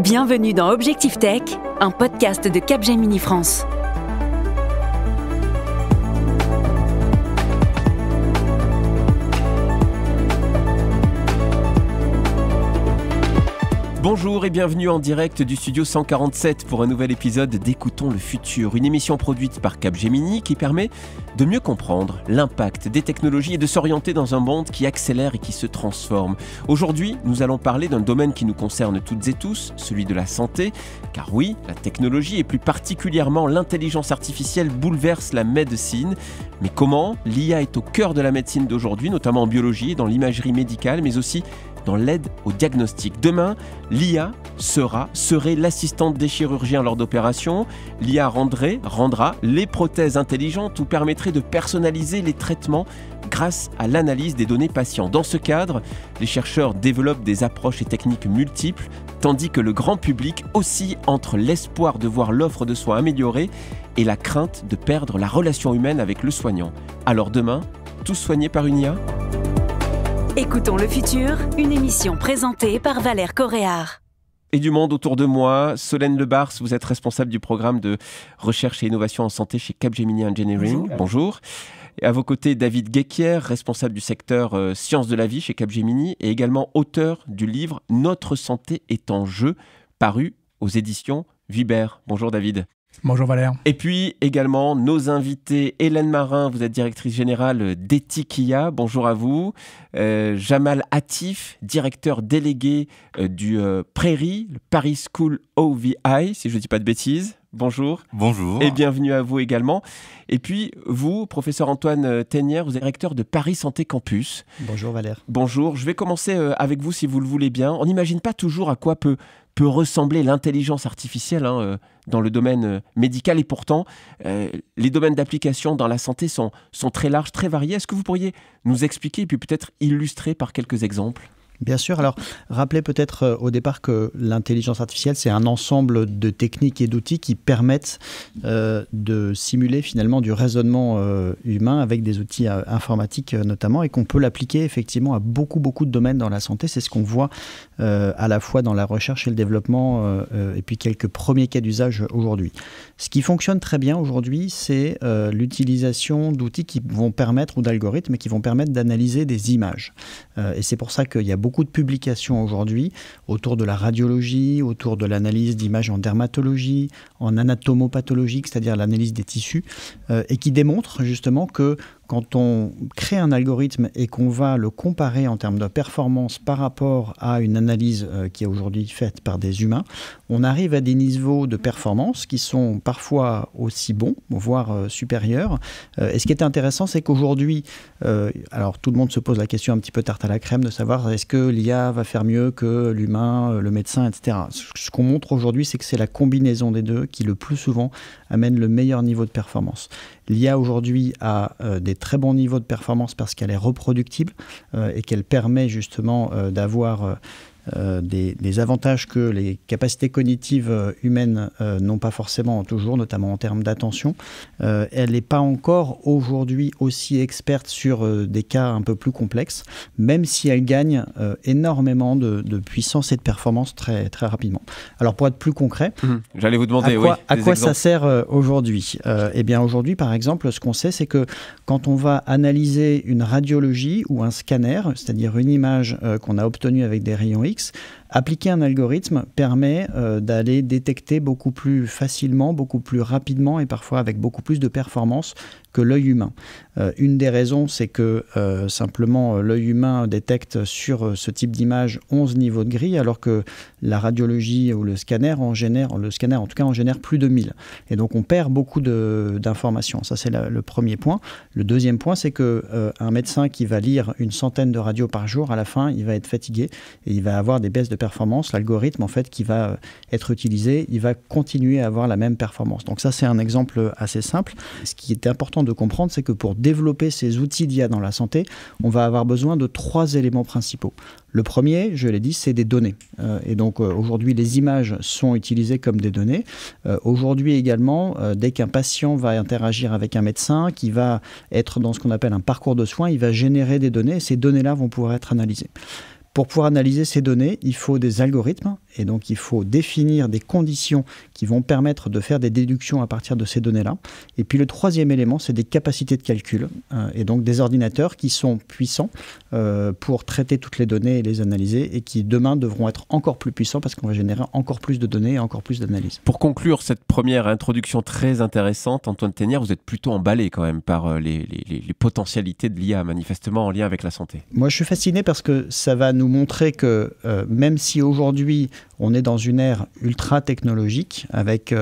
Bienvenue dans Objectif Tech, un podcast de Capgemini France. Bonjour et bienvenue en direct du studio 147 pour un nouvel épisode d'Écoutons le futur, une émission produite par Capgemini qui permet de mieux comprendre l'impact des technologies et de s'orienter dans un monde qui accélère et qui se transforme. Aujourd'hui, nous allons parler d'un domaine qui nous concerne toutes et tous, celui de la santé, car oui, la technologie et plus particulièrement l'intelligence artificielle bouleverse la médecine. Mais comment ? L'IA est au cœur de la médecine d'aujourd'hui, notamment en biologie et dans l'imagerie médicale, mais aussi dans l'aide au diagnostic. Demain, l'IA serait l'assistante des chirurgiens lors d'opérations. L'IA rendra les prothèses intelligentes ou permettrait de personnaliser les traitements grâce à l'analyse des données patients. Dans ce cadre, les chercheurs développent des approches et techniques multiples, tandis que le grand public oscille entre l'espoir de voir l'offre de soins améliorée et la crainte de perdre la relation humaine avec le soignant. Alors demain, tous soignés par une IA ? Écoutons le futur, une émission présentée par Valère Coréard. Et du monde autour de moi, Solène Lebars, vous êtes responsable du programme de recherche et innovation en santé chez Capgemini Engineering. Bonjour. Et à vos côtés, David Guéquière, responsable du secteur sciences de la vie chez Capgemini et également auteur du livre « Notre santé est en jeu » paru aux éditions Vibert. Bonjour David. Bonjour Valère. Et puis également nos invités, Hélène Marin, vous êtes directrice générale d'Ethic IA, bonjour à vous. Jamal Hatif, directeur délégué du Prairie, le Paris School OVI, si je ne dis pas de bêtises. Bonjour. Bonjour. Et bienvenue à vous également. Et puis vous, professeur Antoine Tenière, vous êtes directeur de Paris Santé Campus. Bonjour Valère. Bonjour, je vais commencer avec vous si vous le voulez bien. On n'imagine pas toujours à quoi peut ressembler l'intelligence artificielle dans le domaine médical. Et pourtant, les domaines d'application dans la santé sont très larges, très variés. Est-ce que vous pourriez nous expliquer et puis peut-être illustrer par quelques exemples ? Bien sûr. Alors, rappelez peut-être au départ que l'intelligence artificielle, c'est un ensemble de techniques et d'outils qui permettent de simuler finalement du raisonnement humain avec des outils informatiques notamment et qu'on peut l'appliquer effectivement à beaucoup de domaines dans la santé. C'est ce qu'on voit à la fois dans la recherche et le développement et puis quelques premiers cas d'usage aujourd'hui. Ce qui fonctionne très bien aujourd'hui, c'est l'utilisation d'outils qui vont permettre, ou d'algorithmes qui vont permettre d'analyser des images. Et c'est pour ça qu'il y a beaucoup de publications aujourd'hui autour de la radiologie, autour de l'analyse d'images en dermatologie, en anatomopathologie, c'est-à-dire l'analyse des tissus, et qui démontrent justement que quand on crée un algorithme et qu'on va le comparer en termes de performance par rapport à une analyse qui est aujourd'hui faite par des humains, on arrive à des niveaux de performance qui sont parfois aussi bons, voire supérieurs. Et ce qui est intéressant, c'est qu'aujourd'hui, alors tout le monde se pose la question un petit peu tarte à la crème de savoir est-ce que l'IA va faire mieux que l'humain, le médecin, etc. Ce qu'on montre aujourd'hui, c'est que c'est la combinaison des deux qui le plus souvent amène le meilleur niveau de performance. L'IA aujourd'hui a des très bons niveaux de performance parce qu'elle est reproductible et qu'elle permet justement d'avoir des avantages que les capacités cognitives humaines n'ont pas forcément toujours, notamment en termes d'attention. Elle n'est pas encore aujourd'hui aussi experte sur des cas un peu plus complexes, même si elle gagne énormément de puissance et de performance très, très rapidement. Alors pour être plus concret, j'allais vous demander à quoi ça sert aujourd'hui ? Eh bien aujourd'hui, par exemple, ce qu'on sait, c'est que quand on va analyser une radiologie ou un scanner, c'est-à-dire une image qu'on a obtenue avec des rayons X, appliquer un algorithme permet d'aller détecter beaucoup plus facilement, beaucoup plus rapidement et parfois avec beaucoup plus de performance que l'œil humain. Une des raisons, c'est que simplement l'œil humain détecte sur ce type d'image 11 niveaux de gris, alors que la radiologie ou le scanner en génère plus de 1000. Et donc on perd beaucoup d'informations. Ça, c'est le premier point. Le deuxième point, c'est qu'un médecin qui va lire une centaine de radios par jour, à la fin, il va être fatigué et il va avoir des baisses de performance, l'algorithme en fait qui va être utilisé, il va continuer à avoir la même performance. Donc ça, c'est un exemple assez simple. Ce qui est important de comprendre, c'est que pour développer ces outils d'IA dans la santé, on va avoir besoin de 3 éléments principaux. Le premier, je l'ai dit, c'est des données. Et donc aujourd'hui, les images sont utilisées comme des données. Aujourd'hui également, dès qu'un patient va interagir avec un médecin, qui va être dans ce qu'on appelle un parcours de soins, il va générer des données et ces données-là vont pouvoir être analysées. Pour pouvoir analyser ces données, il faut des algorithmes et donc il faut définir des conditions qui vont permettre de faire des déductions à partir de ces données-là. Et puis le troisième élément, c'est des capacités de calcul et donc des ordinateurs qui sont puissants pour traiter toutes les données et les analyser et qui demain devront être encore plus puissants parce qu'on va générer encore plus de données et encore plus d'analyses. Pour conclure cette première introduction très intéressante, Antoine Tenière, vous êtes plutôt emballé quand même par les potentialités de l'IA manifestement en lien avec la santé. Moi, je suis fasciné parce que ça va nous montrer que même si aujourd'hui on est dans une ère ultra technologique avec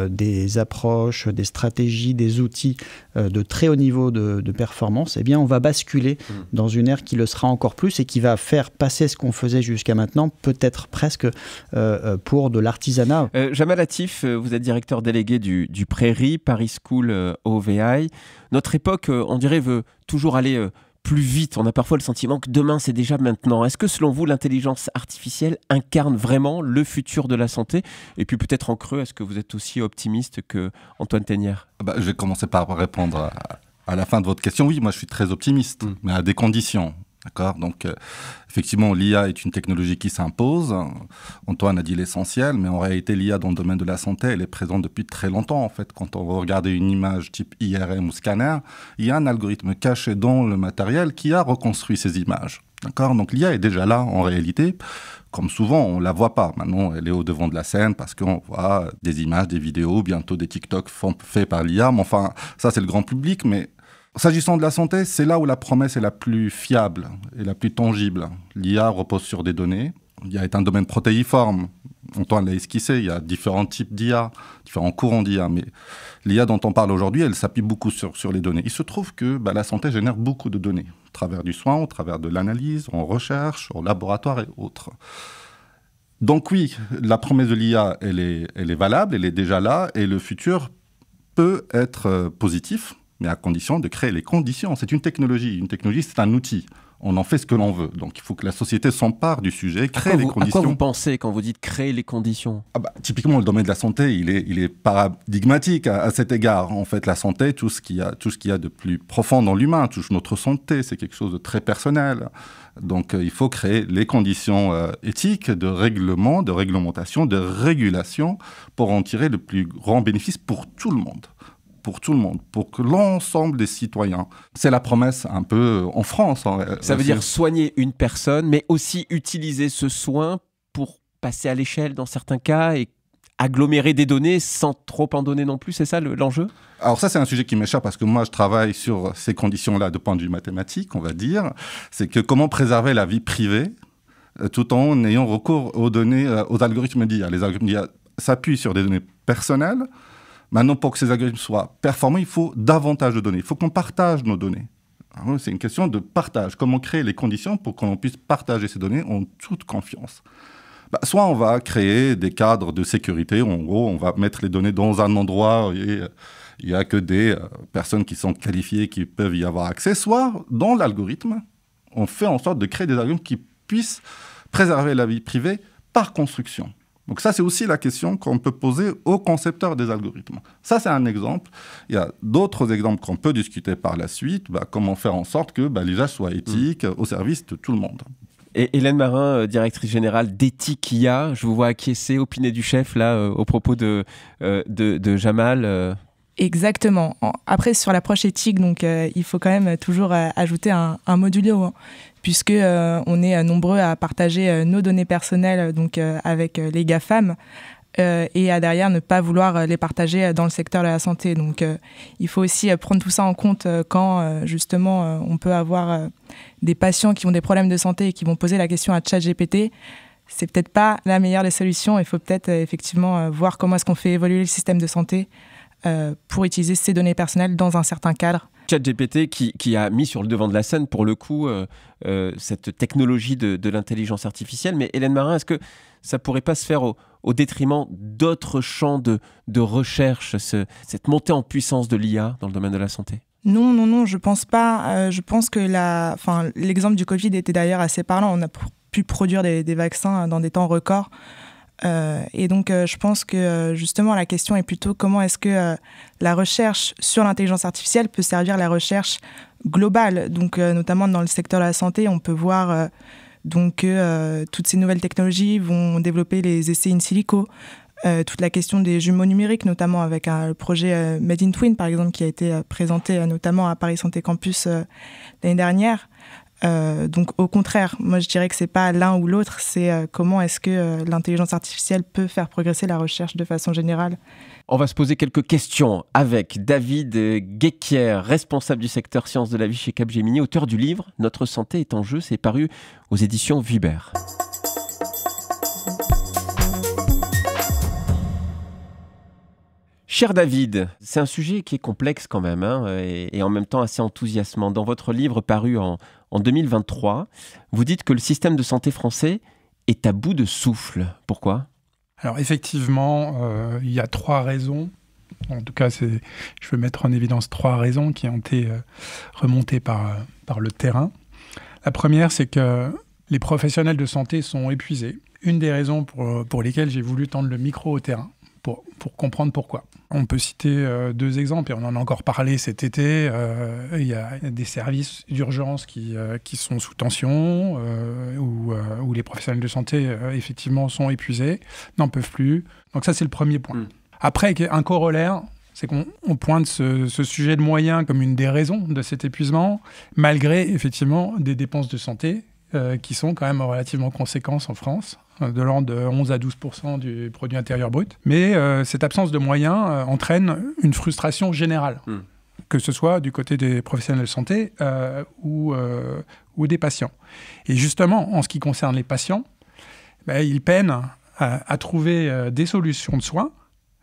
des approches, des stratégies, des outils de très haut niveau de performance, eh bien on va basculer dans une ère qui le sera encore plus et qui va faire passer ce qu'on faisait jusqu'à maintenant, peut-être presque pour de l'artisanat. Jamal Latif, vous êtes directeur délégué du Prairie, Paris School OVI. Notre époque, on dirait, veut toujours aller plus vite. On a parfois le sentiment que demain, c'est déjà maintenant. Est-ce que, selon vous, l'intelligence artificielle incarne vraiment le futur de la santé? Et puis peut-être en creux, est-ce que vous êtes aussi optimiste que Antoine Tenière? Je vais commencer par répondre à la fin de votre question. Oui, moi, je suis très optimiste, mais à des conditions. D'accord. Donc, effectivement, l'IA est une technologie qui s'impose. Antoine a dit l'essentiel, mais en réalité, l'IA dans le domaine de la santé, elle est présente depuis très longtemps. En fait, quand on regarde une image type IRM ou scanner, il y a un algorithme caché dans le matériel qui a reconstruit ces images. D'accord. Donc, l'IA est déjà là, en réalité. Comme souvent, on ne la voit pas. Maintenant, elle est au devant de la scène parce qu'on voit des images, des vidéos, bientôt des TikTok faits par l'IA. Mais enfin, ça, c'est le grand public, mais s'agissant de la santé, c'est là où la promesse est la plus fiable et la plus tangible. L'IA repose sur des données. L'IA est un domaine protéiforme. Antoine l'a esquissé, il y a différents types d'IA, différents courants d'IA. Mais l'IA dont on parle aujourd'hui, elle s'appuie beaucoup sur les données. Il se trouve que la santé génère beaucoup de données, au travers du soin, au travers de l'analyse, en recherche, au laboratoire et autres. Donc oui, la promesse de l'IA, elle est valable, elle est déjà là, et le futur peut être positif, mais à condition de créer les conditions. C'est une technologie. Une technologie, c'est un outil. On en fait ce que l'on veut. Donc, il faut que la société s'empare du sujet, crée les conditions. À quoi vous pensez quand vous dites créer les conditions? Typiquement, le domaine de la santé, il est paradigmatique à cet égard. En fait, la santé, tout ce qu'il y a de plus profond dans l'humain, touche notre santé. C'est quelque chose de très personnel. Donc, il faut créer les conditions éthiques de règlement, de réglementation, de régulation pour en tirer le plus grand bénéfice pour tout le monde. Pour tout le monde, pour que l'ensemble des citoyens. C'est la promesse un peu en France. Ça veut dire soigner une personne, mais aussi utiliser ce soin pour passer à l'échelle dans certains cas et agglomérer des données sans trop en donner non plus, c'est ça l'enjeu? Alors ça, c'est un sujet qui m'échappe parce que moi, je travaille sur ces conditions-là de point de vue mathématique, on va dire. C'est que comment préserver la vie privée tout en ayant recours aux données, aux algorithmes d'IA. Les algorithmes d'IA s'appuient sur des données personnelles. Maintenant, pour que ces algorithmes soient performants, il faut davantage de données. Il faut qu'on partage nos données. Alors, c'est une question de partage. Comment créer les conditions pour qu'on puisse partager ces données en toute confiance? Soit on va créer des cadres de sécurité. En gros, on va mettre les données dans un endroit et il n'y a que des personnes qui sont qualifiées qui peuvent y avoir accès. Soit, dans l'algorithme, on fait en sorte de créer des algorithmes qui puissent préserver la vie privée par construction. Donc ça, c'est aussi la question qu'on peut poser aux concepteurs des algorithmes. Ça, c'est un exemple. Il y a d'autres exemples qu'on peut discuter par la suite. Comment faire en sorte que l'usage soit éthique au service de tout le monde. Et Hélène Marin, directrice générale d'Ethique IA, je vous vois acquiescer, opiner du chef là, au propos de Jamal. Exactement. Après, sur l'approche éthique, donc, il faut quand même toujours ajouter un modulo, puisque on est nombreux à partager nos données personnelles donc, avec les GAFAM et à derrière ne pas vouloir les partager dans le secteur de la santé. Donc, il faut aussi prendre tout ça en compte quand, justement, on peut avoir des patients qui ont des problèmes de santé et qui vont poser la question à ChatGPT. C'est peut-être pas la meilleure des solutions. Il faut peut-être effectivement voir comment est-ce qu'on fait évoluer le système de santé pour utiliser ces données personnelles dans un certain cadre ChatGPT qui a mis sur le devant de la scène, pour le coup, cette technologie de l'intelligence artificielle. Mais Hélène Marin, est-ce que ça ne pourrait pas se faire au détriment d'autres champs de recherche, cette montée en puissance de l'IA dans le domaine de la santé ? Non, je pense pas. Je pense que l'exemple du Covid était d'ailleurs assez parlant. On a pu produire des vaccins dans des temps records. Et donc, je pense que justement, la question est plutôt comment est-ce que la recherche sur l'intelligence artificielle peut servir la recherche globale. Donc, notamment dans le secteur de la santé, on peut voir que toutes ces nouvelles technologies vont développer les essais in silico. Toute la question des jumeaux numériques, notamment avec le projet Made in Twin, par exemple, qui a été présenté notamment à Paris Santé Campus l'année dernière. Donc au contraire, moi je dirais que c'est pas l'un ou l'autre, c'est comment est-ce que l'intelligence artificielle peut faire progresser la recherche de façon générale. On va se poser quelques questions avec David Guéquière, responsable du secteur sciences de la vie chez Capgemini, auteur du livre « Notre santé est en jeu », c'est paru aux éditions Vuibert. Cher David, c'est un sujet qui est complexe quand même et en même temps assez enthousiasmant. Dans votre livre paru en 2023, vous dites que le système de santé français est à bout de souffle. Pourquoi ? Alors effectivement, il y a 3 raisons. En tout cas, je veux mettre en évidence 3 raisons qui ont été remontées par le terrain. La première, c'est que les professionnels de santé sont épuisés. Une des raisons pour lesquelles j'ai voulu tendre le micro au terrain, pour comprendre pourquoi. On peut citer 2 exemples, et on en a encore parlé cet été. Il y a des services d'urgence qui sont sous tension, où les professionnels de santé, effectivement, sont épuisés, n'en peuvent plus. Donc ça, c'est le premier point. Après, un corollaire, c'est qu'on pointe ce sujet de moyens comme une des raisons de cet épuisement, malgré, effectivement, des dépenses de santé qui sont quand même relativement conséquentes en France, de l'ordre de 11 à 12% du produit intérieur brut. Mais cette absence de moyens entraîne une frustration générale, que ce soit du côté des professionnels de santé ou des patients. Et justement, en ce qui concerne les patients, ils peinent à trouver des solutions de soins,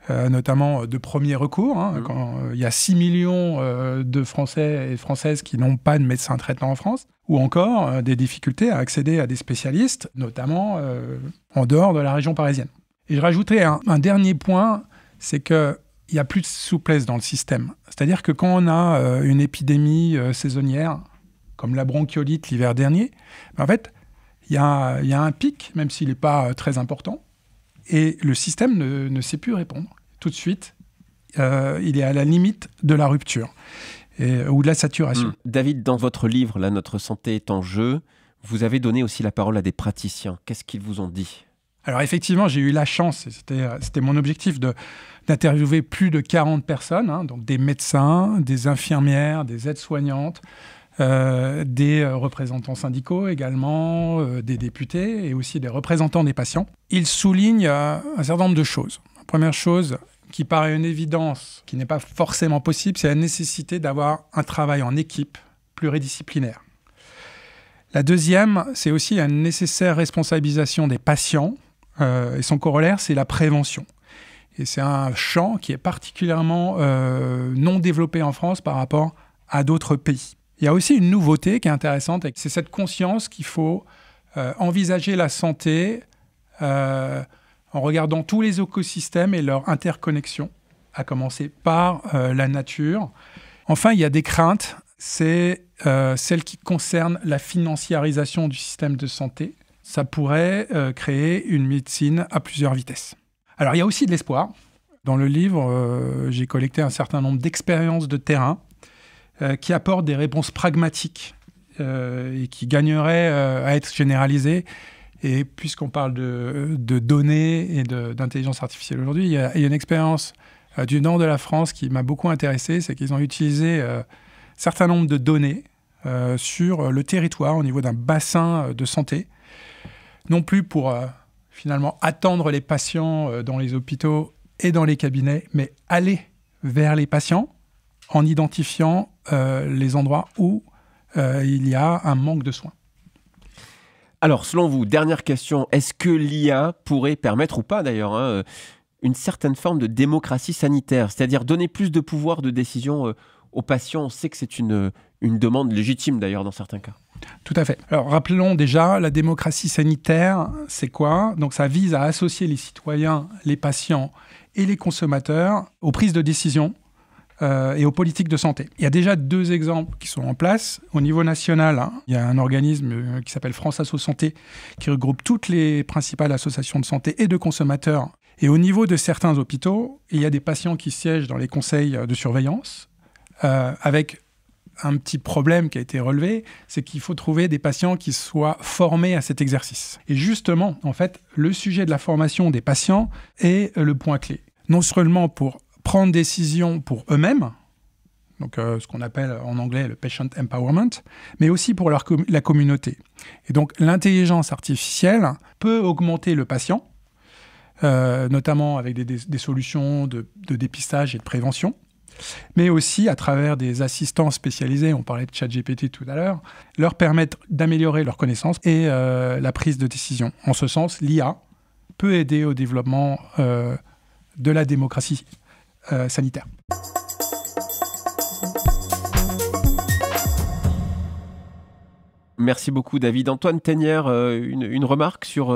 notamment de premier recours. Quand il y a 6 millions de Français et Françaises qui n'ont pas de médecin traitant en France, ou encore des difficultés à accéder à des spécialistes, notamment en dehors de la région parisienne. Et je rajouterai un dernier point, c'est qu'il n'y a plus de souplesse dans le système. C'est-à-dire que quand on a une épidémie saisonnière, comme la bronchiolite l'hiver dernier, en fait, il y a un pic, même s'il n'est pas très important, et le système ne sait plus répondre. Tout de suite, il est à la limite de la rupture ou de la saturation. David, dans votre livre, là, Notre santé est en jeu, vous avez donné aussi la parole à des praticiens. Qu'est-ce qu'ils vous ont dit ? Alors effectivement, j'ai eu la chance, et c'était mon objectif, d'interviewer plus de 40 personnes, donc des médecins, des infirmières, des aides-soignantes, des représentants syndicaux également, des députés et aussi des représentants des patients. Ils soulignent un certain nombre de choses. La première chose qui paraît une évidence, qui n'est pas forcément possible, c'est la nécessité d'avoir un travail en équipe pluridisciplinaire. La deuxième, c'est aussi la nécessaire responsabilisation des patients, et son corollaire, c'est la prévention. Et c'est un champ qui est particulièrement non développé en France par rapport à d'autres pays. Il y a aussi une nouveauté qui est intéressante, c'est cette conscience qu'il faut envisager la santé en regardant tous les écosystèmes et leur interconnexion, à commencer par la nature. Enfin, il y a des craintes, c'est celle qui concerne la financiarisation du système de santé. Ça pourrait créer une médecine à plusieurs vitesses. Alors, il y a aussi de l'espoir. Dans le livre, j'ai collecté un certain nombre d'expériences de terrain qui apportent des réponses pragmatiques et qui gagneraient à être généralisées. Et puisqu'on parle de données et d'intelligence artificielle aujourd'hui, il y a une expérience du nord de la France qui m'a beaucoup intéressé, c'est qu'ils ont utilisé un certain nombre de données sur le territoire au niveau d'un bassin de santé, non plus pour finalement attendre les patients dans les hôpitaux et dans les cabinets, mais aller vers les patients en identifiant les endroits où il y a un manque de soins. Alors, selon vous, dernière question, est-ce que l'IA pourrait permettre, ou pas d'ailleurs, une certaine forme de démocratie sanitaire, c'est-à-dire donner plus de pouvoir de décision aux patients. On sait que c'est une demande légitime d'ailleurs dans certains cas. Tout à fait. Alors rappelons déjà, la démocratie sanitaire, c'est quoi? Donc ça vise à associer les citoyens, les patients et les consommateurs aux prises de décision et aux politiques de santé. Il y a déjà 2 exemples qui sont en place. Au niveau national, il y a un organisme qui s'appelle France Asso Santé qui regroupe toutes les principales associations de santé et de consommateurs. Et au niveau de certains hôpitaux, il y a des patients qui siègent dans les conseils de surveillance avec un petit problème qui a été relevé, c'est qu'il faut trouver des patients qui soient formés à cet exercice. Et justement, en fait, le sujet de la formation des patients est le point clé. Non seulement pour prendre des décisions pour eux-mêmes, donc ce qu'on appelle en anglais le patient empowerment, mais aussi pour la communauté. Et donc l'intelligence artificielle peut augmenter le patient, notamment avec des solutions de dépistage et de prévention, mais aussi à travers des assistants spécialisés, on parlait de ChatGPT tout à l'heure, leur permettre d'améliorer leurs connaissances et la prise de décision. En ce sens, l'IA peut aider au développement de la démocratie sanitaire. Merci beaucoup David. Antoine Teignères, une remarque sur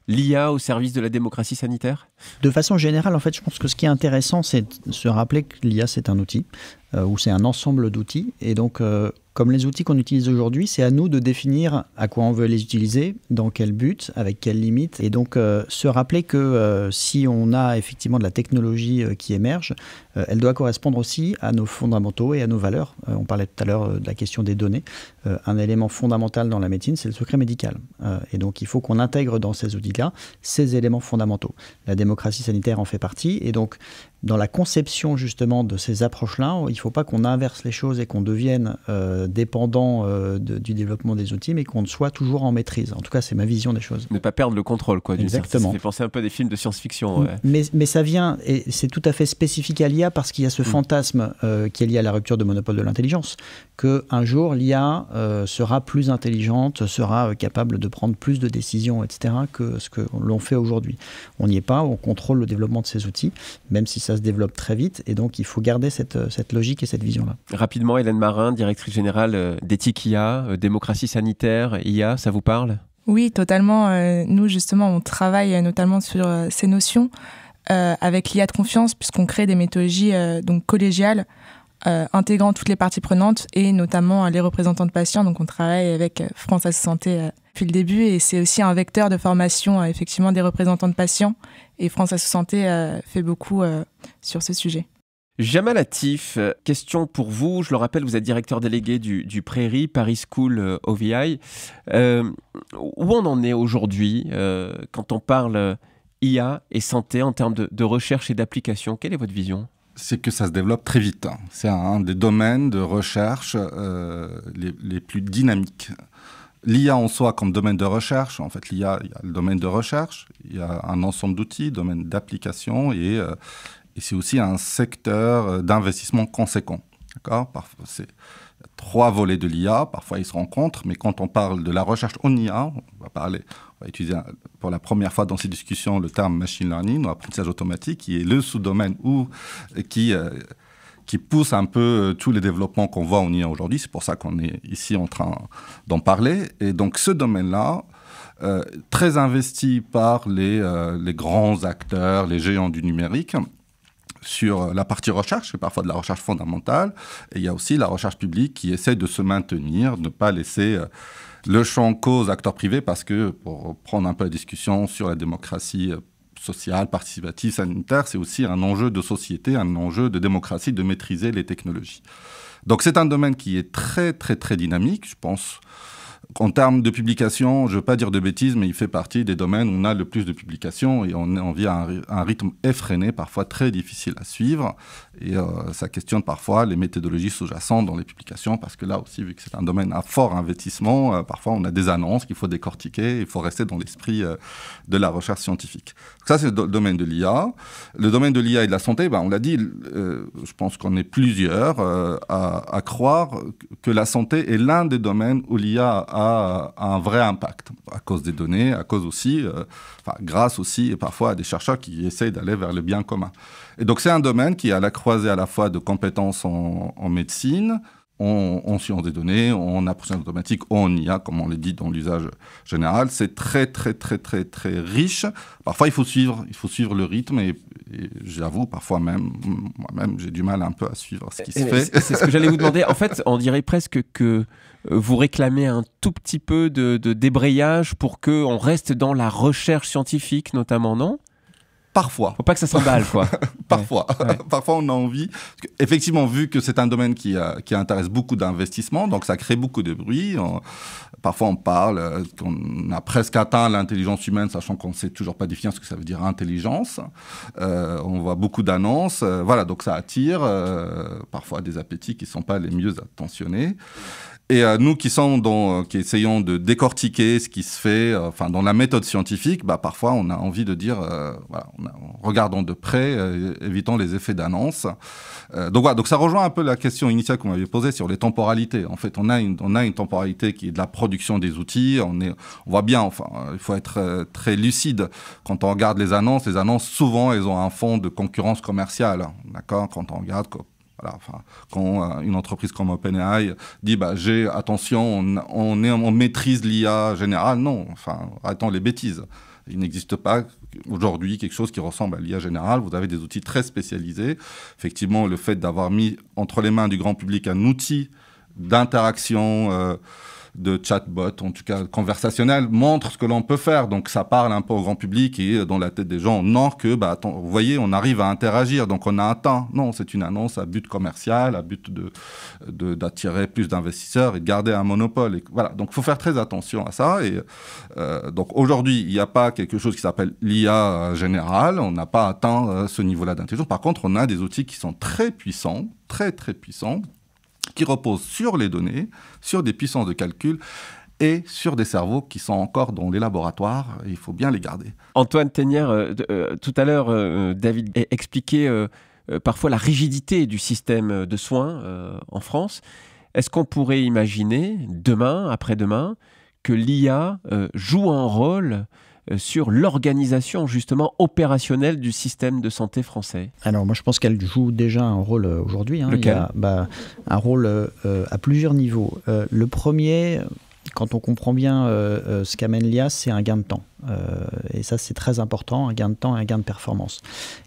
l'IA au service de la démocratie sanitaire? De façon générale, en fait, je pense que ce qui est intéressant, c'est de se rappeler que l'IA, c'est un outil, ou c'est un ensemble d'outils. Et donc, comme les outils qu'on utilise aujourd'hui, c'est à nous de définir à quoi on veut les utiliser, dans quel but, avec quelles limites. Et donc, se rappeler que si on a effectivement de la technologie qui émerge, elle doit correspondre aussi à nos fondamentaux et à nos valeurs. On parlait tout à l'heure de la question des données. Un élément fondamental dans la médecine, c'est le secret médical. Et donc, il faut qu'on intègre dans ces outils-là ces éléments fondamentaux. La démocratie sanitaire en fait partie. Et donc, dans la conception justement de ces approches-là, il ne faut pas qu'on inverse les choses et qu'on devienne dépendant du développement des outils, mais qu'on soit toujours en maîtrise. En tout cas, c'est ma vision des choses. Ne pas perdre le contrôle, quoi. Exactement. Ça fait penser un peu à des films de science-fiction. Ouais. Mais ça vient, et c'est tout à fait spécifique à l'IA parce qu'il y a ce fantasme qui est lié à la rupture de monopole de l'intelligence, qu'un jour, l'IA sera plus intelligente, sera capable de prendre plus de décisions, etc., que ce que l'on fait aujourd'hui. On n'y est pas, on contrôle le développement de ces outils, même si ça se développe très vite, et donc il faut garder cette logique et cette vision-là. Rapidement, Hélène Marin, directrice générale d'Ethique IA, démocratie sanitaire, IA, ça vous parle? Oui, totalement. Nous, justement, on travaille notamment sur ces notions avec l'IA de confiance, puisqu'on crée des méthodologies donc collégiales, intégrant toutes les parties prenantes et notamment les représentants de patients. Donc on travaille avec France Asso Santé depuis le début, et c'est aussi un vecteur de formation effectivement des représentants de patients, et France Asso Santé fait beaucoup sur ce sujet. Jamal Latif, question pour vous. Je le rappelle, vous êtes directeur délégué du Prairie Paris School OVI. Où on en est aujourd'hui quand on parle IA et santé en termes de recherche et d'application? Quelle est votre vision? C'est que ça se développe très vite. C'est un des domaines de recherche les plus dynamiques. L'IA en soi comme domaine de recherche, en fait, l'IA, il y a le domaine de recherche, il y a un ensemble d'outils, domaine d'application, et c'est aussi un secteur d'investissement conséquent. D'accord ? Parfois, c'est 3 volets de l'IA, parfois ils se rencontrent, mais quand on parle de la recherche en IA, on va utiliser pour la première fois dans ces discussions le terme machine learning, ou apprentissage automatique, qui est le sous-domaine qui pousse un peu tous les développements qu'on voit en IA aujourd'hui. C'est pour ça qu'on est ici en train d'en parler. Et donc ce domaine-là, très investi par les grands acteurs, les géants du numérique, sur la partie recherche, c'est parfois de la recherche fondamentale, et il y a aussi la recherche publique qui essaie de se maintenir, de ne pas laisser le champ cause acteurs privés, parce que, pour prendre un peu la discussion sur la démocratie sociale, participative, sanitaire, c'est aussi un enjeu de société, un enjeu de démocratie, de maîtriser les technologies. Donc c'est un domaine qui est très, très, très dynamique, je pense. En termes de publication, je ne veux pas dire de bêtises, mais il fait partie des domaines où on a le plus de publications, et on vit à un rythme effréné, parfois très difficile à suivre. Et ça questionne parfois les méthodologies sous-jacentes dans les publications, parce que là aussi, vu que c'est un domaine à fort investissement, parfois on a des annonces qu'il faut décortiquer, il faut rester dans l'esprit de la recherche scientifique. Donc ça, c'est le domaine de l'IA. Le domaine de l'IA et de la santé, on l'a dit, je pense qu'on est plusieurs à croire que la santé est l'un des domaines où l'IA a un vrai impact, à cause des données, à cause aussi, grâce aussi et parfois à des chercheurs qui essayent d'aller vers le bien commun. Et donc c'est un domaine qui est à la croisée à la fois de compétences en médecine, en sciences des données, en approchage automatique, en IA, comme on l'a dit dans l'usage général. C'est très, très, très, très, très riche. Parfois, il faut suivre le rythme et j'avoue, parfois même, moi-même, j'ai du mal un peu à suivre ce qui se fait. C'est ce que j'allais vous demander. En fait, on dirait presque que vous réclamez un tout petit peu de débrayage pour qu'on reste dans la recherche scientifique, notamment, non ? Parfois. Faut pas que ça s'emballe, quoi. Parfois. Ouais. Parfois, on a envie. Effectivement, vu que c'est un domaine qui intéresse beaucoup d'investissements, donc ça crée beaucoup de bruit. Parfois, on parle qu'on a presque atteint l'intelligence humaine, sachant qu'on ne sait toujours pas définir ce que ça veut dire intelligence. On voit beaucoup d'annonces. Voilà, donc ça attire parfois des appétits qui ne sont pas les mieux attentionnés. Et nous qui essayons de décortiquer ce qui se fait dans la méthode scientifique, parfois on a envie de dire, regardons de près, évitons les effets d'annonce. Donc ça rejoint un peu la question initiale qu'on m'avait posée sur les temporalités. En fait, on a une temporalité qui est de la production des outils. On voit bien, il faut être très lucide. Quand on regarde les annonces, souvent, elles ont un fond de concurrence commerciale. D'accord ? Quand on regarde... quand une entreprise comme OpenAI dit attention, on maîtrise l'IA générale, non, arrêtons les bêtises. Il n'existe pas aujourd'hui quelque chose qui ressemble à l'IA générale. Vous avez des outils très spécialisés. Effectivement, le fait d'avoir mis entre les mains du grand public un outil d'interaction de chatbot, en tout cas conversationnel, montre ce que l'on peut faire. Donc ça parle un peu au grand public et dans la tête des gens, non, que, vous voyez, on arrive à interagir, donc on a atteint. Non, c'est une annonce à but commercial, à but d'attirer plus d'investisseurs et de garder un monopole. Et voilà, donc il faut faire très attention à ça. Et donc aujourd'hui, il n'y a pas quelque chose qui s'appelle l'IA générale, on n'a pas atteint ce niveau-là d'intelligence. Par contre, on a des outils qui sont très puissants, très très puissants, qui reposent sur les données, sur des puissances de calcul et sur des cerveaux qui sont encore dans les laboratoires. Et il faut bien les garder. Antoine Tenière, tout à l'heure, David expliquait parfois la rigidité du système de soins en France. Est-ce qu'on pourrait imaginer, demain, après-demain, que l'IA joue un rôle sur l'organisation justement opérationnelle du système de santé français? Alors moi je pense qu'elle joue déjà un rôle aujourd'hui. Lequel? Il y a un rôle à plusieurs niveaux. Le premier, quand on comprend bien ce qu'amène l'IA, c'est un gain de temps. Et ça c'est très important, un gain de temps et un gain de performance.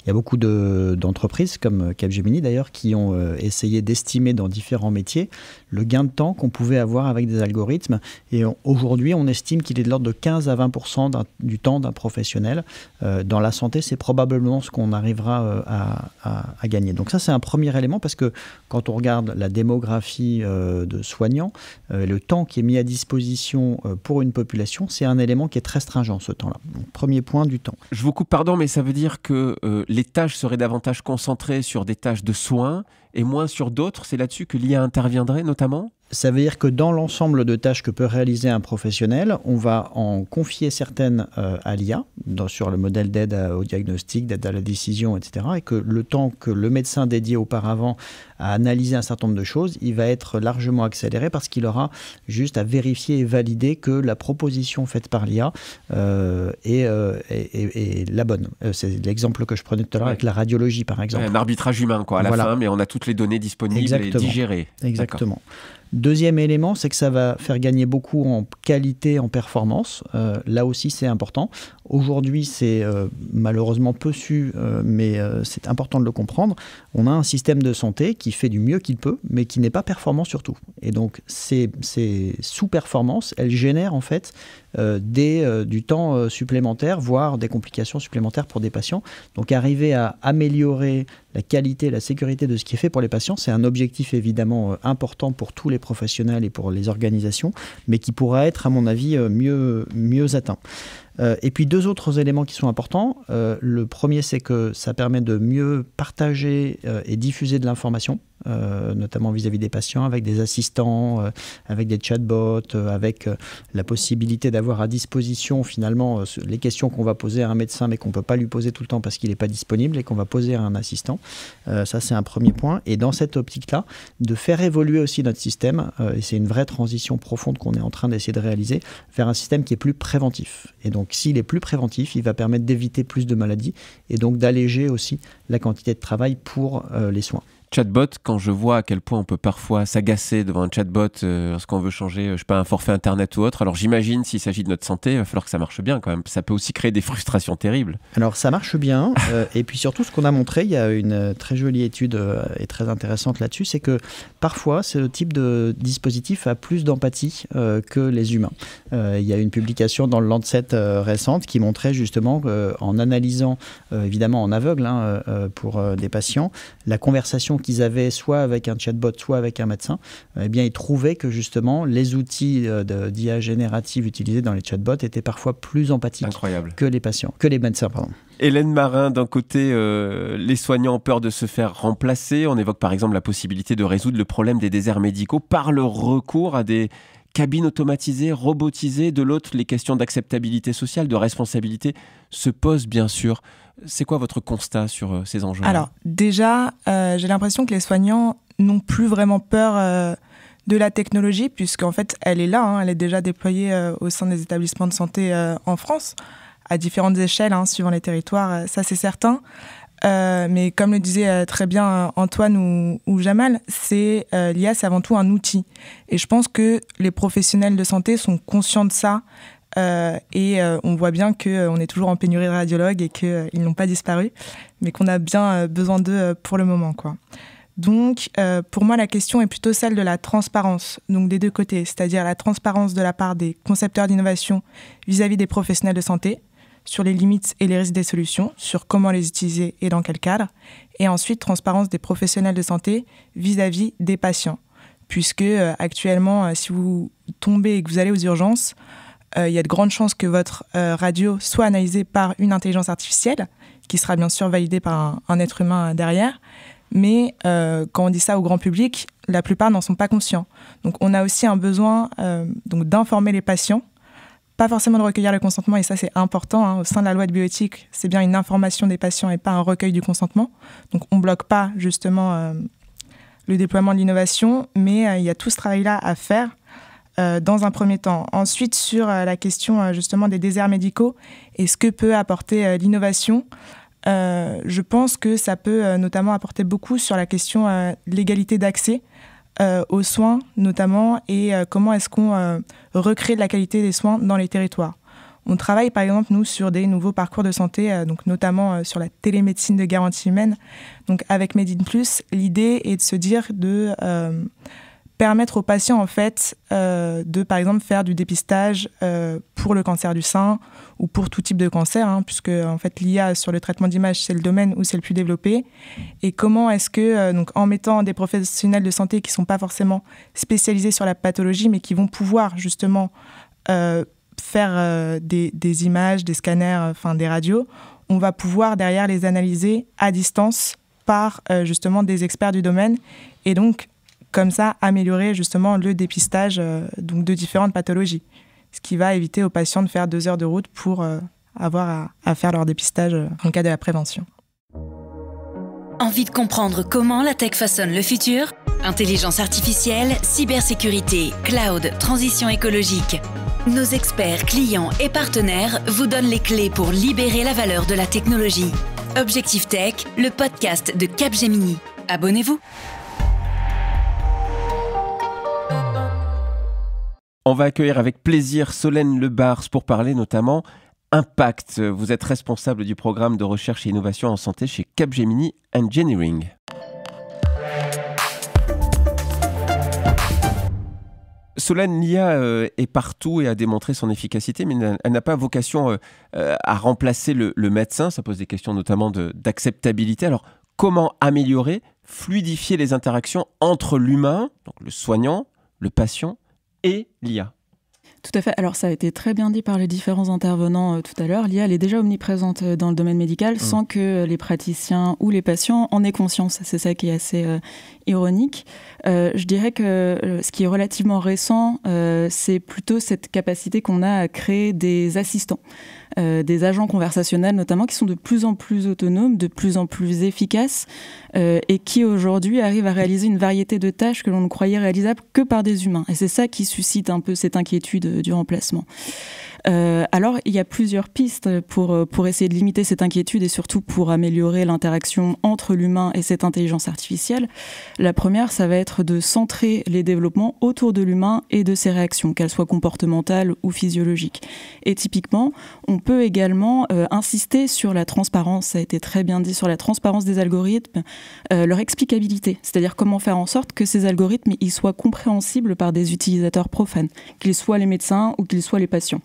Il y a beaucoup d'entreprises comme Capgemini d'ailleurs qui ont essayé d'estimer dans différents métiers le gain de temps qu'on pouvait avoir avec des algorithmes. Et aujourd'hui on estime qu'il est de l'ordre de 15 à 20% du temps d'un professionnel. Dans la santé c'est probablement ce qu'on arrivera à gagner. Donc ça c'est un premier élément parce que quand on regarde la démographie de soignants, le temps qui est mis à disposition pour une population, c'est un élément qui est très stringent ce temps-là. Donc, premier point, du temps. Je vous coupe, pardon, mais ça veut dire que les tâches seraient davantage concentrées sur des tâches de soins et moins sur d'autres. C'est là-dessus que l'IA interviendrait notamment ? Ça veut dire que dans l'ensemble de tâches que peut réaliser un professionnel, on va en confier certaines à l'IA, sur le modèle d'aide au diagnostic, d'aide à la décision, etc. Et que le temps que le médecin dédié auparavant à analyser un certain nombre de choses, il va être largement accéléré parce qu'il aura juste à vérifier et valider que la proposition faite par l'IA est la bonne. C'est l'exemple que je prenais tout à l'heure avec la radiologie, par exemple. Un arbitrage humain, à la fin, mais on a toutes les données disponibles et digérées. Exactement. D'accord. Deuxième élément, c'est que ça va faire gagner beaucoup en qualité, en performance. Là aussi, c'est important. Aujourd'hui, c'est malheureusement peu su, mais c'est important de le comprendre. On a un système de santé qui fait du mieux qu'il peut, mais qui n'est pas performant surtout. Et donc, ces sous-performances, elles génèrent en fait du temps supplémentaire, voire des complications supplémentaires pour des patients. Donc, arriver à améliorer la qualité, la sécurité de ce qui est fait pour les patients, c'est un objectif évidemment important pour tous les professionnels et pour les organisations, mais qui pourra être, à mon avis, mieux atteint. Et puis 2 autres éléments qui sont importants. Le premier, c'est que ça permet de mieux partager et diffuser de l'information, notamment vis-à-vis des patients, avec des assistants, avec des chatbots, avec la possibilité d'avoir à disposition finalement les questions qu'on va poser à un médecin mais qu'on ne peut pas lui poser tout le temps parce qu'il n'est pas disponible et qu'on va poser à un assistant. Ça, c'est un premier point. Et dans cette optique-là, de faire évoluer aussi notre système, et c'est une vraie transition profonde qu'on est en train d'essayer de réaliser, vers un système qui est plus préventif. Et donc, s'il est plus préventif, il va permettre d'éviter plus de maladies et donc d'alléger aussi la quantité de travail pour les soins. Chatbot, quand je vois à quel point on peut parfois s'agacer devant un chatbot lorsqu'on veut changer, je sais pas, un forfait internet ou autre, alors j'imagine s'il s'agit de notre santé, il va falloir que ça marche bien quand même. Ça peut aussi créer des frustrations terribles. Alors ça marche bien, et puis surtout ce qu'on a montré, il y a une très jolie étude et très intéressante là-dessus, c'est que parfois ce type de dispositif a plus d'empathie que les humains. Il y a une publication dans le Lancet récente qui montrait justement qu'en analysant, évidemment en aveugle pour des patients, la conversation qu'ils avaient soit avec un chatbot, soit avec un médecin, eh bien, ils trouvaient que justement les outils d'IA générative utilisés dans les chatbots étaient parfois plus empathiques que les patients, que les médecins, pardon. Hélène Marin, d'un côté, les soignants ont peur de se faire remplacer. On évoque par exemple la possibilité de résoudre le problème des déserts médicaux par le recours à des cabines automatisées, robotisées. De l'autre, les questions d'acceptabilité sociale, de responsabilité se posent bien sûr. C'est quoi votre constat sur ces enjeux? Alors déjà, j'ai l'impression que les soignants n'ont plus vraiment peur de la technologie, puisqu'en fait, elle est là, elle est déjà déployée au sein des établissements de santé en France, à différentes échelles, suivant les territoires, ça c'est certain. Mais comme le disait très bien Antoine ou Jamal, l'IA, c'est avant tout un outil. Et je pense que les professionnels de santé sont conscients de ça. Et on voit bien qu'on est toujours en pénurie de radiologues et qu'ils n'ont pas disparu, mais qu'on a bien besoin d'eux pour le moment, quoi. Donc, pour moi, la question est plutôt celle de la transparence, donc des deux côtés, c'est-à-dire la transparence de la part des concepteurs d'innovation vis-à-vis des professionnels de santé, sur les limites et les risques des solutions, sur comment les utiliser et dans quel cadre, et ensuite transparence des professionnels de santé vis-à-vis des patients, puisque actuellement, si vous tombez et que vous allez aux urgences, il y a de grandes chances que votre radio soit analysée par une intelligence artificielle, qui sera bien sûr validée par un être humain derrière. Mais quand on dit ça au grand public, la plupart n'en sont pas conscients. Donc on a aussi un besoin donc d'informer les patients, pas forcément de recueillir le consentement, et ça c'est important. Au sein de la loi de bioéthique, c'est bien une information des patients et pas un recueil du consentement. Donc on ne bloque pas justement le déploiement de l'innovation, mais il y a tout ce travail-là à faire. Dans un premier temps. Ensuite, sur la question justement des déserts médicaux et ce que peut apporter l'innovation, je pense que ça peut notamment apporter beaucoup sur la question de l'égalité d'accès aux soins notamment, et comment est-ce qu'on recrée de la qualité des soins dans les territoires. On travaille par exemple, nous, sur des nouveaux parcours de santé, donc notamment sur la télémédecine de garantie humaine. Donc avec Made in Plus, l'idée est de se dire de permettre aux patients en fait de par exemple faire du dépistage pour le cancer du sein ou pour tout type de cancer, puisque en fait l'IA sur le traitement d'image c'est le domaine où c'est le plus développé. Et comment est-ce que donc en mettant des professionnels de santé qui sont pas forcément spécialisés sur la pathologie mais qui vont pouvoir justement faire des images, des scanners, des radios, on va pouvoir derrière les analyser à distance par justement des experts du domaine, et donc comme ça, améliorer justement le dépistage donc de différentes pathologies. Ce qui va éviter aux patients de faire 2 heures de route pour avoir à faire leur dépistage dans le cadre de la prévention. Envie de comprendre comment la tech façonne le futur? Intelligence artificielle, cybersécurité, cloud, transition écologique. Nos experts, clients et partenaires vous donnent les clés pour libérer la valeur de la technologie. Objectif Tech, le podcast de Capgemini. Abonnez-vous. On va accueillir avec plaisir Solène Lebars pour parler notamment impact. Vous êtes responsable du programme de recherche et innovation en santé chez Capgemini Engineering. Solène, l'IA est partout et a démontré son efficacité, mais elle n'a pas vocation à remplacer le médecin. Ça pose des questions notamment d'acceptabilité. Alors, comment améliorer, fluidifier les interactions entre l'humain, donc le soignant, le patient, et l'IA? Tout à fait. Alors, ça a été très bien dit par les différents intervenants tout à l'heure. L'IA, elle est déjà omniprésente dans le domaine médical sans que les praticiens ou les patients en aient conscience. C'est ça qui est assez ironique. Je dirais que ce qui est relativement récent, c'est plutôt cette capacité qu'on a à créer des assistants. Des agents conversationnels notamment, qui sont de plus en plus autonomes, de plus en plus efficaces et qui aujourd'hui arrivent à réaliser une variété de tâches que l'on ne croyait réalisables que par des humains. Et c'est ça qui suscite un peu cette inquiétude du remplacement. Alors, il y a plusieurs pistes pour essayer de limiter cette inquiétude et surtout pour améliorer l'interaction entre l'humain et cette intelligence artificielle. La première, ça va être de centrer les développements autour de l'humain et de ses réactions, qu'elles soient comportementales ou physiologiques. Et typiquement, on peut également insister sur la transparence, ça a été très bien dit, sur la transparence des algorithmes, leur explicabilité, c'est-à-dire comment faire en sorte que ces algorithmes ils soient compréhensibles par des utilisateurs profanes, qu'ils soient les médecins ou qu'ils soient les patients.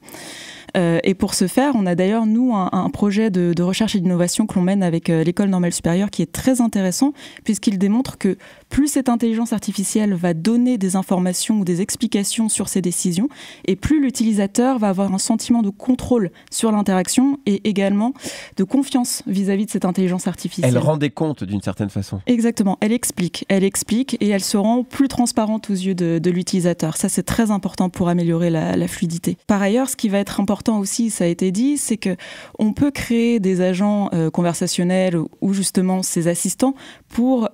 Et pour ce faire, on a d'ailleurs, nous, un projet de recherche et d'innovation que l'on mène avec l'École normale supérieure qui est très intéressant, puisqu'il démontre que plus cette intelligence artificielle va donner des informations ou des explications sur ses décisions, et plus l'utilisateur va avoir un sentiment de contrôle sur l'interaction et également de confiance vis-à-vis de cette intelligence artificielle. Elle rend des comptes d'une certaine façon. Exactement, elle explique et elle se rend plus transparente aux yeux de l'utilisateur. Ça, c'est très important pour améliorer la fluidité. Par ailleurs, ce qui va être important aussi, ça a été dit, c'est qu'on peut créer des agents conversationnels ou justement ces assistants pour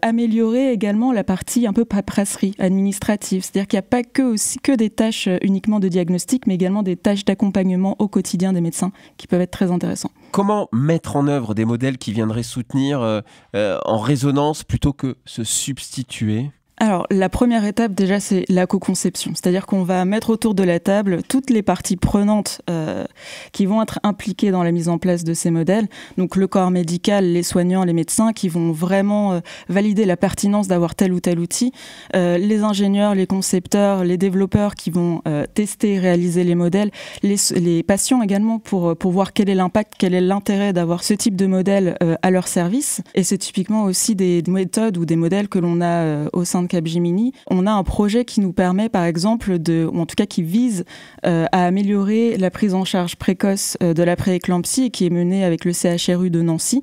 améliorer également la partie un peu paperasserie administrative. C'est-à-dire qu'il n'y a pas que des tâches uniquement de diagnostic, mais également des tâches d'accompagnement au quotidien des médecins qui peuvent être très intéressantes. Comment mettre en œuvre des modèles qui viendraient soutenir en résonance plutôt que se substituer ? Alors, la première étape, déjà, c'est la co-conception. C'est-à-dire qu'on va mettre autour de la table toutes les parties prenantes qui vont être impliquées dans la mise en place de ces modèles. Donc, le corps médical, les soignants, les médecins qui vont vraiment valider la pertinence d'avoir tel ou tel outil. Les ingénieurs, les concepteurs, les développeurs qui vont tester et réaliser les modèles. Les patients également pour voir quel est l'impact, quel est l'intérêt d'avoir ce type de modèle à leur service. Et c'est typiquement aussi des méthodes ou des modèles que l'on a au sein de Capgemini. On a un projet qui nous permet, par exemple, ou en tout cas qui vise à améliorer la prise en charge précoce de la pré-éclampsie et qui est mené avec le CHRU de Nancy.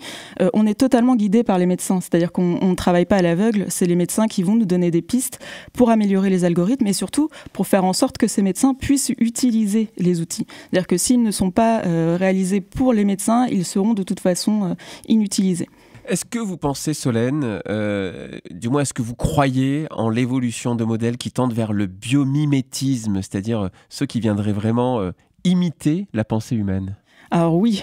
On est totalement guidé par les médecins, c'est-à-dire qu'on ne travaille pas à l'aveugle, c'est les médecins qui vont nous donner des pistes pour améliorer les algorithmes et surtout pour faire en sorte que ces médecins puissent utiliser les outils. C'est-à-dire que s'ils ne sont pas réalisés pour les médecins, ils seront de toute façon inutilisés. Est-ce que vous pensez, Solène, du moins est-ce que vous croyez en l'évolution de modèles qui tendent vers le biomimétisme, c'est-à-dire ceux qui viendraient vraiment imiter la pensée humaine ? Alors oui,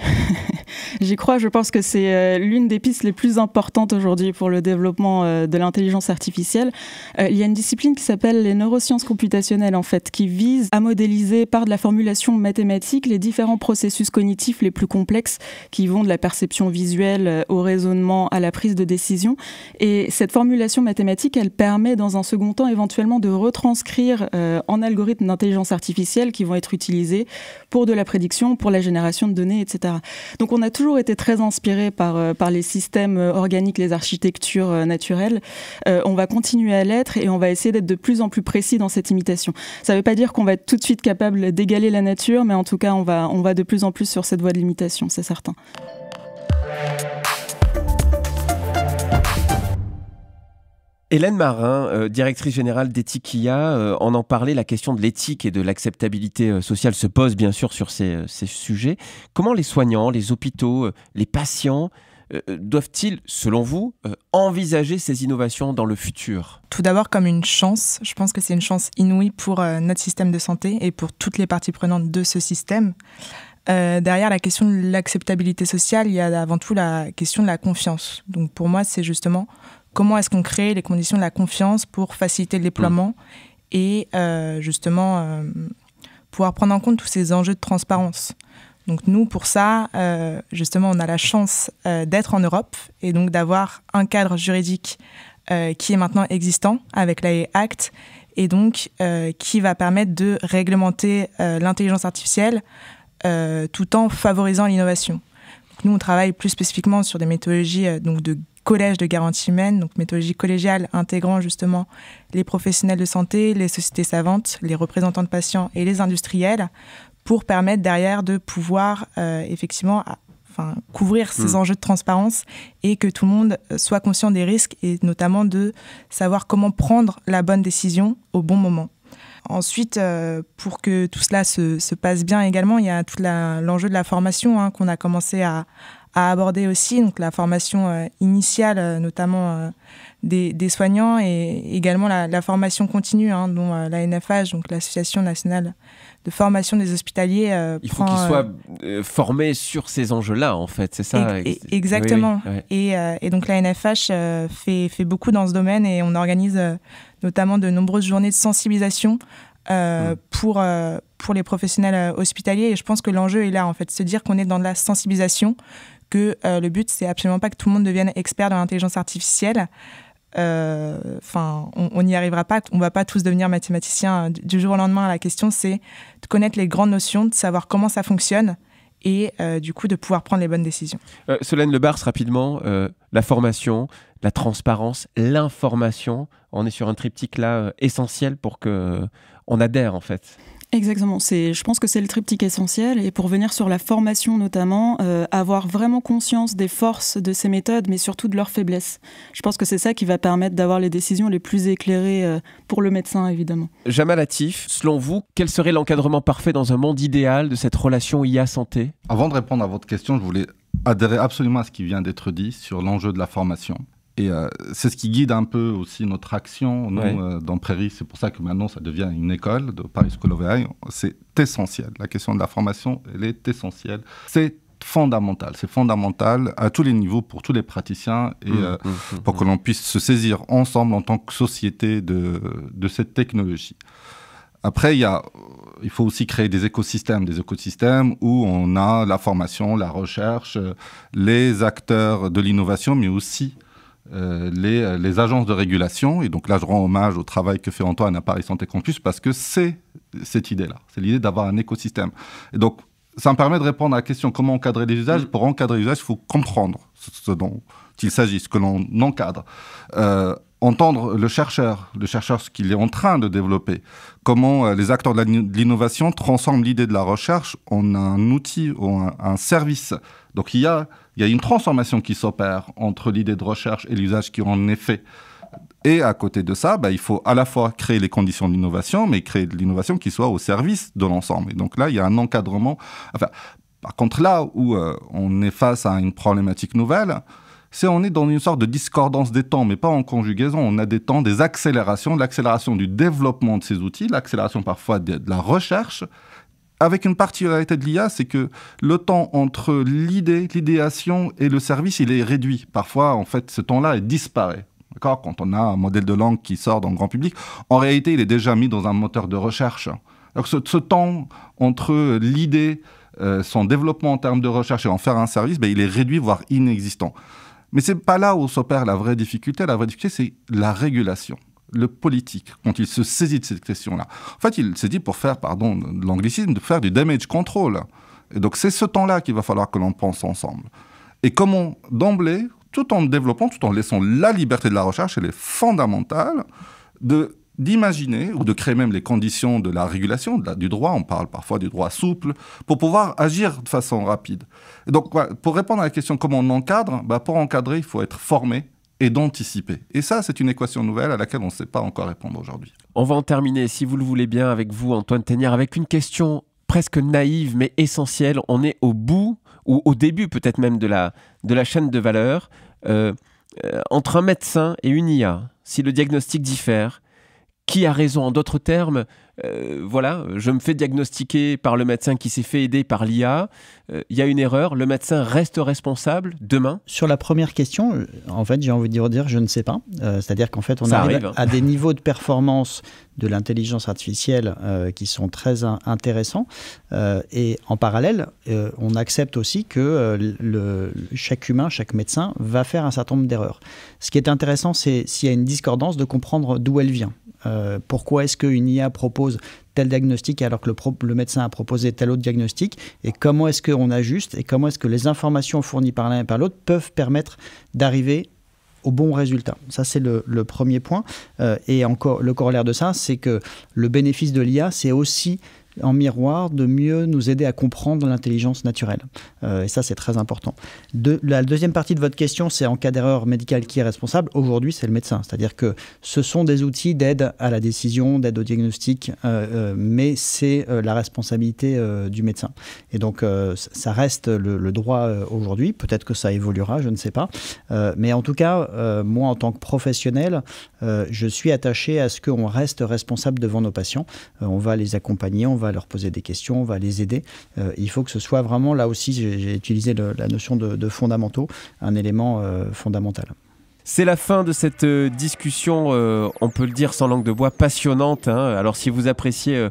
j'y crois. Je pense que c'est l'une des pistes les plus importantes aujourd'hui pour le développement de l'intelligence artificielle. Il y a une discipline qui s'appelle les neurosciences computationnelles, en fait, qui vise à modéliser par de la formulation mathématique les différents processus cognitifs les plus complexes qui vont de la perception visuelle au raisonnement à la prise de décision. Et cette formulation mathématique, elle permet dans un second temps éventuellement de retranscrire en algorithmes d'intelligence artificielle qui vont être utilisés pour de la prédiction, pour la génération de données, etc. Donc on a toujours été très inspiré par les systèmes organiques, les architectures naturelles. On va continuer à l'être et on va essayer d'être de plus en plus précis dans cette imitation. Ça ne veut pas dire qu'on va être tout de suite capable d'égaler la nature, mais en tout cas on va de plus en plus sur cette voie de l'imitation, c'est certain. Hélène Marin, directrice générale d'Ethique IA, on en parlait, la question de l'éthique et de l'acceptabilité sociale se pose bien sûr sur ces sujets. Comment les soignants, les hôpitaux, les patients doivent-ils, selon vous, envisager ces innovations dans le futur ? Tout d'abord comme une chance, je pense que c'est une chance inouïe pour notre système de santé et pour toutes les parties prenantes de ce système. Derrière la question de l'acceptabilité sociale, il y a avant tout la question de la confiance. Donc pour moi, c'est justement comment est-ce qu'on crée les conditions de la confiance pour faciliter le déploiement et justement pouvoir prendre en compte tous ces enjeux de transparence. Donc nous, pour ça, justement, on a la chance d'être en Europe et donc d'avoir un cadre juridique qui est maintenant existant avec l'AI Act et donc qui va permettre de réglementer l'intelligence artificielle tout en favorisant l'innovation. Donc nous, on travaille plus spécifiquement sur des méthodologies donc de collège de garantie humaine, donc méthodologie collégiale intégrant justement les professionnels de santé, les sociétés savantes, les représentants de patients et les industriels, pour permettre derrière de pouvoir effectivement couvrir ces enjeux de transparence et que tout le monde soit conscient des risques et notamment de savoir comment prendre la bonne décision au bon moment. Ensuite, pour que tout cela se passe bien également, il y a tout l'enjeu de la formation qu'on a commencé à aborder aussi, donc la formation initiale notamment des soignants et également la formation continue dont la NFH, donc l'Association nationale de formation des hospitaliers il faut qu'ils soient formés sur ces enjeux-là, en fait, c'est ça? Exactement. Oui, oui. Et donc la NFH fait beaucoup dans ce domaine et on organise notamment de nombreuses journées de sensibilisation pour les professionnels hospitaliers. Et je pense que l'enjeu est là, en fait, se dire qu'on est dans de la sensibilisation, que le but, c'est absolument pas que tout le monde devienne expert dans l'intelligence artificielle. On n'y arrivera pas, on va pas tous devenir mathématiciens du jour au lendemain. La question, c'est de connaître les grandes notions, de savoir comment ça fonctionne et du coup de pouvoir prendre les bonnes décisions. Solène Lebars, rapidement, la formation, la transparence, l'information, on est sur un triptyque là essentiel pour qu'on adhère en fait. Exactement, je pense que c'est le triptyque essentiel et pour venir sur la formation notamment, avoir vraiment conscience des forces de ces méthodes mais surtout de leurs faiblesses. Je pense que c'est ça qui va permettre d'avoir les décisions les plus éclairées pour le médecin évidemment. Jamal Latif, selon vous, quel serait l'encadrement parfait dans un monde idéal de cette relation IA-santé? Avant de répondre à votre question, je voulais adhérer absolument à ce qui vient d'être dit sur l'enjeu de la formation. Et c'est ce qui guide un peu aussi notre action, nous, dans Prairie. C'est pour ça que maintenant, ça devient une école de Paris School of AI. C'est essentiel. La question de la formation, elle est essentielle. C'est fondamental. C'est fondamental à tous les niveaux pour tous les praticiens et pour que l'on puisse se saisir ensemble en tant que société de cette technologie. Après, il faut aussi créer des écosystèmes où on a la formation, la recherche, les acteurs de l'innovation, mais aussi les agences de régulation. Et donc là, je rends hommage au travail que fait Antoine à Paris Santé Campus parce que c'est cette idée-là. C'est l'idée d'avoir un écosystème. Et donc, ça me permet de répondre à la question comment encadrer les usages. Pour encadrer les usages, il faut comprendre ce dont il s'agit, ce que l'on encadre. Entendre le chercheur, ce qu'il est en train de développer. Comment les acteurs de l'innovation transforment l'idée de la recherche en un outil ou un service. Donc il y a une transformation qui s'opère entre l'idée de recherche et l'usage qui en est fait. Et à côté de ça, il faut à la fois créer les conditions de l'innovation, mais créer de l'innovation qui soit au service de l'ensemble. Et donc là, il y a un encadrement. Par contre, là où on est face à une problématique nouvelle, on est dans une sorte de discordance des temps, mais pas en conjugaison. On a des temps, des accélérations, l'accélération du développement de ces outils, l'accélération parfois de la recherche, avec une particularité de l'IA, c'est que le temps entre l'idéation et le service, il est réduit. Parfois, en fait, ce temps-là, il disparaît. D'accord ? Quand on a un modèle de langue qui sort dans le grand public, en réalité, il est déjà mis dans un moteur de recherche. Donc, ce temps entre l'idée, son développement en termes de recherche et en faire un service, il est réduit, voire inexistant. Mais ce n'est pas là où s'opère la vraie difficulté. La vraie difficulté, c'est la régulation, le politique, quand il se saisit de cette question-là. En fait, il s'est dit, pour faire, pardon, de l'anglicisme, de faire du damage control. Et donc, c'est ce temps-là qu'il va falloir que l'on pense ensemble. Et comment, d'emblée, tout en développant, tout en laissant la liberté de la recherche, elle est fondamentale, d'imaginer ou de créer même les conditions de la régulation, du droit, on parle parfois du droit souple, pour pouvoir agir de façon rapide. Et donc, pour répondre à la question comment on encadre, pour encadrer, il faut être formé et d'anticiper. Et ça, c'est une équation nouvelle à laquelle on ne sait pas encore répondre aujourd'hui. On va en terminer, si vous le voulez bien, avec vous, Antoine Théniard, avec une question presque naïve, mais essentielle. On est au bout, ou au début peut-être même de la chaîne de valeur. Entre un médecin et une IA, si le diagnostic diffère, qui a raison? En d'autres termes, je me fais diagnostiquer par le médecin qui s'est fait aider par l'IA. Il y a une erreur, le médecin reste responsable demain? Sur la première question, en fait, j'ai envie de dire je ne sais pas. C'est-à-dire qu'en fait, on arrive à des niveaux de performance de l'intelligence artificielle qui sont très intéressants. Et en parallèle, on accepte aussi que chaque humain, chaque médecin va faire un certain nombre d'erreurs. Ce qui est intéressant, c'est s'il y a une discordance, de comprendre d'où elle vient. Pourquoi est-ce qu'une IA propose tel diagnostic alors que le médecin a proposé tel autre diagnostic, et comment est-ce qu'on ajuste et comment est-ce que les informations fournies par l'un et par l'autre peuvent permettre d'arriver au bon résultat. Ça, c'est le premier point. Et encore, le corollaire de ça, c'est que le bénéfice de l'IA, c'est aussi en miroir de mieux nous aider à comprendre l'intelligence naturelle. Et ça, c'est très important. La deuxième partie de votre question, c'est en cas d'erreur médicale, qui est responsable? Aujourd'hui, c'est le médecin. C'est-à-dire que ce sont des outils d'aide à la décision, d'aide au diagnostic, mais c'est la responsabilité du médecin. Et donc, ça reste le droit aujourd'hui. Peut-être que ça évoluera, je ne sais pas. Mais en tout cas, moi, en tant que professionnel, je suis attaché à ce qu'on reste responsable devant nos patients. On va les accompagner, on va leur poser des questions, on va les aider. Il faut que ce soit vraiment, là aussi, j'ai utilisé la notion de fondamentaux, un élément fondamental. C'est la fin de cette discussion, on peut le dire sans langue de bois, passionnante. Alors si vous appréciez,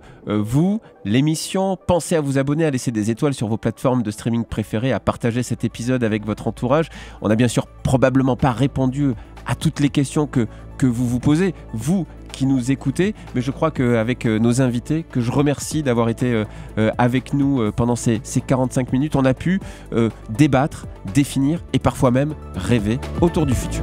l'émission, pensez à vous abonner, à laisser des étoiles sur vos plateformes de streaming préférées, à partager cet épisode avec votre entourage. On n'a bien sûr probablement pas répondu à toutes les questions que vous vous posez, vous qui nous écoutez, mais je crois qu'avec nos invités, que je remercie d'avoir été avec nous pendant ces 45 minutes, on a pu débattre, définir et parfois même rêver autour du futur.